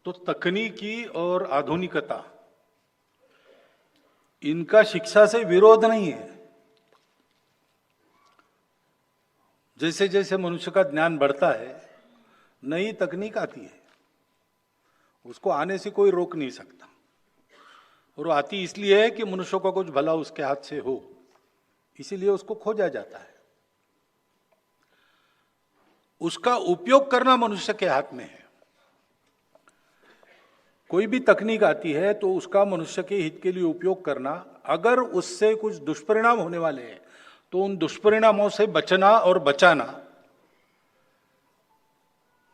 तो तकनीकी और आधुनिकता, इनका शिक्षा से विरोध नहीं है। जैसे जैसे मनुष्य का ज्ञान बढ़ता है, नई तकनीक आती है, उसको आने से कोई रोक नहीं सकता। और वो आती इसलिए है कि मनुष्य को कुछ भला उसके हाथ से हो, इसीलिए उसको खोजा जाता है। उसका उपयोग करना मनुष्य के हाथ में है। कोई भी तकनीक आती है तो उसका मनुष्य के हित के लिए उपयोग करना, अगर उससे कुछ दुष्परिणाम होने वाले हैं तो उन दुष्परिणामों से बचना और बचाना,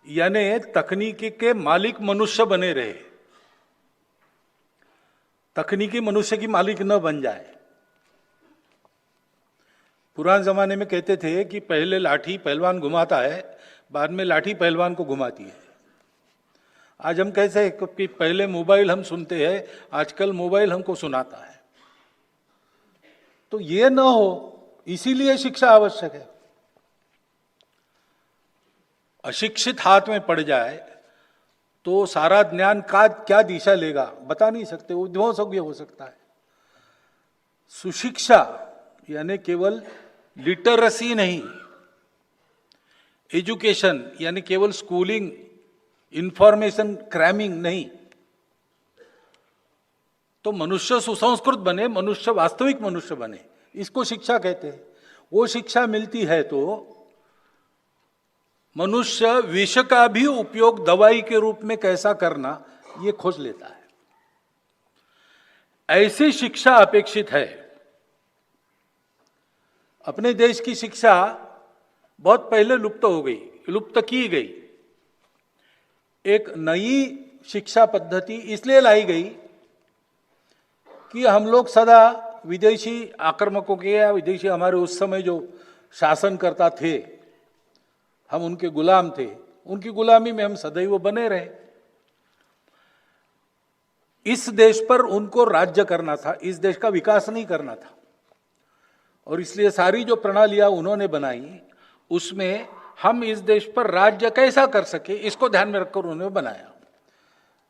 यानी तकनीकी के मालिक मनुष्य बने रहे, तकनीकी मनुष्य की मालिक न बन जाए। पुराने जमाने में कहते थे कि पहले लाठी पहलवान घुमाता है, बाद में लाठी पहलवान को घुमाती है। आज हम कैसे हैं कि पहले मोबाइल हम सुनते हैं, आजकल मोबाइल हमको सुनाता है। तो ये न हो, इसीलिए शिक्षा आवश्यक है। अशिक्षित हाथ में पड़ जाए तो सारा ज्ञान का क्या दिशा लेगा बता नहीं सकते, उद्ध्वंसक भी हो सकता है। सुशिक्षा यानी केवल लिटरेसी नहीं, एजुकेशन यानी केवल स्कूलिंग, इंफॉर्मेशन क्रैमिंग नहीं, तो मनुष्य सुसंस्कृत बने, मनुष्य वास्तविक मनुष्य बने, इसको शिक्षा कहते हैं। वो शिक्षा मिलती है तो मनुष्य विष का भी उपयोग दवाई के रूप में कैसा करना ये खोज लेता है। ऐसी शिक्षा अपेक्षित है। अपने देश की शिक्षा बहुत पहले लुप्त हो गई, लुप्त की गई। एक नई शिक्षा पद्धति इसलिए लाई गई कि हम लोग सदा विदेशी आक्रमकों के या विदेशी हमारे उस समय जो शासनकर्ता थे, हम उनके गुलाम थे, उनकी गुलामी में हम सदैव बने रहे। इस देश पर उनको राज्य करना था, इस देश का विकास नहीं करना था। और इसलिए सारी जो प्रणालियां उन्होंने बनाई, उसमें हम इस देश पर राज्य कैसा कर सके इसको ध्यान में रखकर उन्होंने बनाया।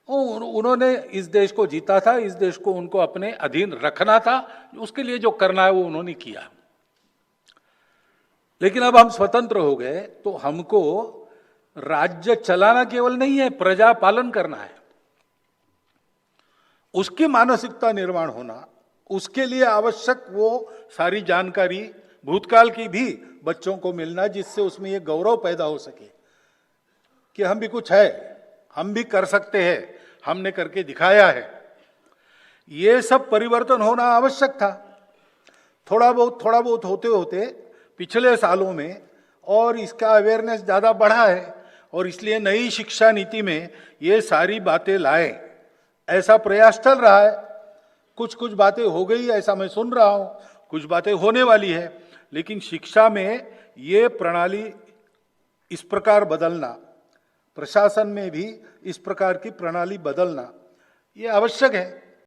उन्होंने इस देश को जीता था, इस देश को उनको अपने अधीन रखना था, उसके लिए जो करना है वो उन्होंने किया। लेकिन अब हम स्वतंत्र हो गए तो हमको राज्य चलाना केवल नहीं है, प्रजा पालन करना है। उसकी मानसिकता निर्माण होना, उसके लिए आवश्यक वो सारी जानकारी भूतकाल की भी बच्चों को मिलना, जिससे उसमें ये गौरव पैदा हो सके कि हम भी कुछ है, हम भी कर सकते हैं, हमने करके दिखाया है। ये सब परिवर्तन होना आवश्यक था। थोड़ा बहुत होते होते पिछले सालों में और इसका अवेयरनेस ज़्यादा बढ़ा है, और इसलिए नई शिक्षा नीति में ये सारी बातें लाए, ऐसा प्रयास चल रहा है। कुछ बातें हो गई ऐसा मैं सुन रहा हूं, कुछ बातें होने वाली है, लेकिन शिक्षा में ये प्रणाली इस प्रकार बदलना, प्रशासन में भी इस प्रकार की प्रणाली बदलना ये आवश्यक है।